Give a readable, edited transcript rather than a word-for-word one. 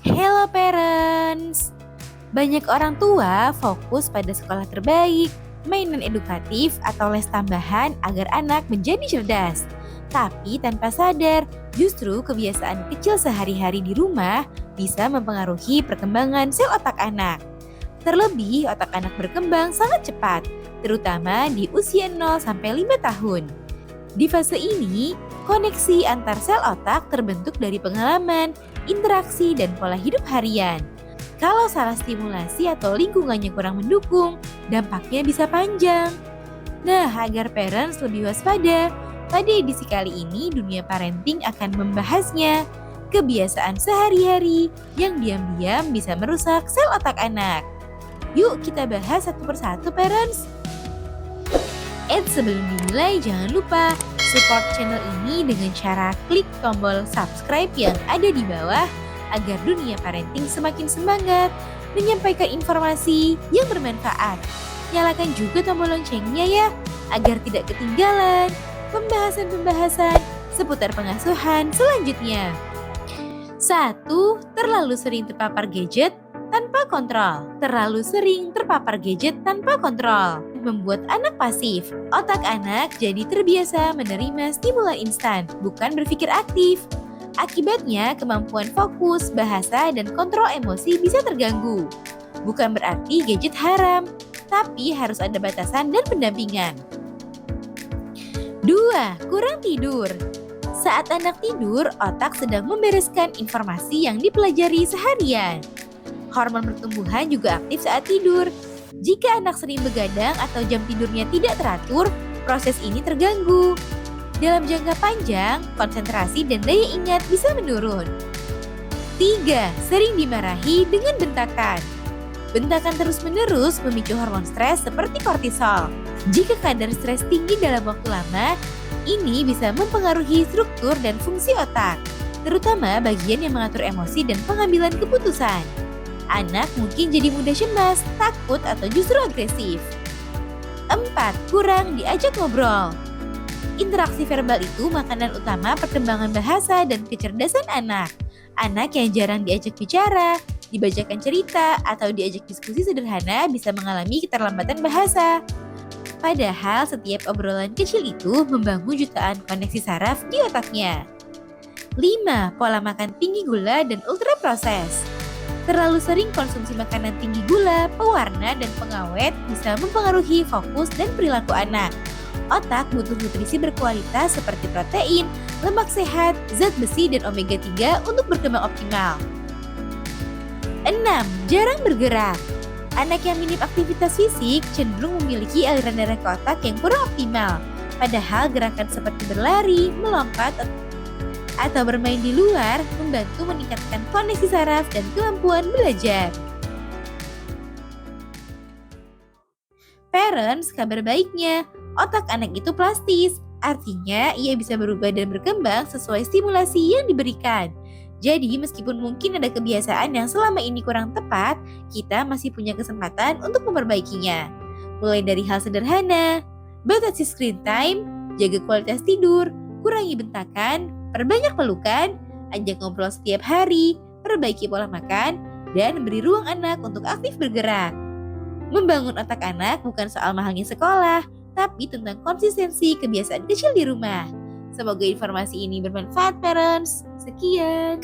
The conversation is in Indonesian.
Hello parents! Banyak orang tua fokus pada sekolah terbaik, mainan edukatif, atau les tambahan agar anak menjadi cerdas. Tapi tanpa sadar, justru kebiasaan kecil sehari-hari di rumah bisa mempengaruhi perkembangan sel otak anak. Terlebih, otak anak berkembang sangat cepat, terutama di usia 0 sampai 5 tahun. Di fase ini, koneksi antar sel otak terbentuk dari pengalaman, interaksi, dan pola hidup harian. Kalau salah stimulasi atau lingkungannya kurang mendukung, dampaknya bisa panjang. Nah, agar parents lebih waspada, pada edisi kali ini dunia parenting akan membahasnya. Kebiasaan sehari-hari yang diam-diam bisa merusak sel otak anak. Yuk kita bahas satu persatu parents. Sebelum dimulai jangan lupa support channel ini dengan cara klik tombol subscribe yang ada di bawah agar dunia parenting semakin semangat menyampaikan informasi yang bermanfaat. Nyalakan juga tombol loncengnya ya agar tidak ketinggalan pembahasan-pembahasan seputar pengasuhan selanjutnya. 1. Terlalu sering terpapar gadget tanpa kontrol. Terlalu sering terpapar gadget tanpa kontrol membuat anak pasif. Otak anak jadi terbiasa menerima stimulan instan, bukan berpikir aktif. Akibatnya, kemampuan fokus, bahasa, dan kontrol emosi bisa terganggu. Bukan berarti gadget haram, tapi harus ada batasan dan pendampingan. 2. Kurang tidur. Saat anak tidur, otak sedang membereskan informasi yang dipelajari seharian. Hormon pertumbuhan juga aktif saat tidur. Jika anak sering begadang atau jam tidurnya tidak teratur, proses ini terganggu. Dalam jangka panjang, konsentrasi dan daya ingat bisa menurun. 3. Sering dimarahi dengan bentakan. Bentakan terus-menerus memicu hormon stres seperti kortisol. Jika kadar stres tinggi dalam waktu lama, ini bisa mempengaruhi struktur dan fungsi otak, terutama bagian yang mengatur emosi dan pengambilan keputusan. Anak mungkin jadi mudah cemas, takut, atau justru agresif. 4. Kurang diajak ngobrol. Interaksi verbal itu makanan utama perkembangan bahasa dan kecerdasan anak. Anak yang jarang diajak bicara, dibacakan cerita, atau diajak diskusi sederhana bisa mengalami keterlambatan bahasa. Padahal setiap obrolan kecil itu membangun jutaan koneksi saraf di otaknya. 5. Pola makan tinggi gula dan ultra proses. Terlalu sering konsumsi makanan tinggi gula, pewarna, dan pengawet bisa mempengaruhi fokus dan perilaku anak. Otak butuh nutrisi berkualitas seperti protein, lemak sehat, zat besi, dan omega 3 untuk berkembang optimal. 6. Jarang bergerak. Anak yang minim aktivitas fisik cenderung memiliki aliran darah ke otak yang kurang optimal. Padahal gerakan seperti berlari, melompat, atau bermain di luar membantu meningkatkan koneksi saraf dan kemampuan belajar. Parents, kabar baiknya, otak anak itu plastis. Artinya, ia bisa berubah dan berkembang sesuai stimulasi yang diberikan. Jadi, meskipun mungkin ada kebiasaan yang selama ini kurang tepat, kita masih punya kesempatan untuk memperbaikinya. Mulai dari hal sederhana, batasi screen time, jaga kualitas tidur, kurangi bentakan, perbanyak pelukan, ajak ngobrol setiap hari, perbaiki pola makan, dan beri ruang anak untuk aktif bergerak. Membangun otak anak bukan soal mahalnya sekolah, tapi tentang konsistensi kebiasaan kecil di rumah. Semoga informasi ini bermanfaat, parents. Sekian.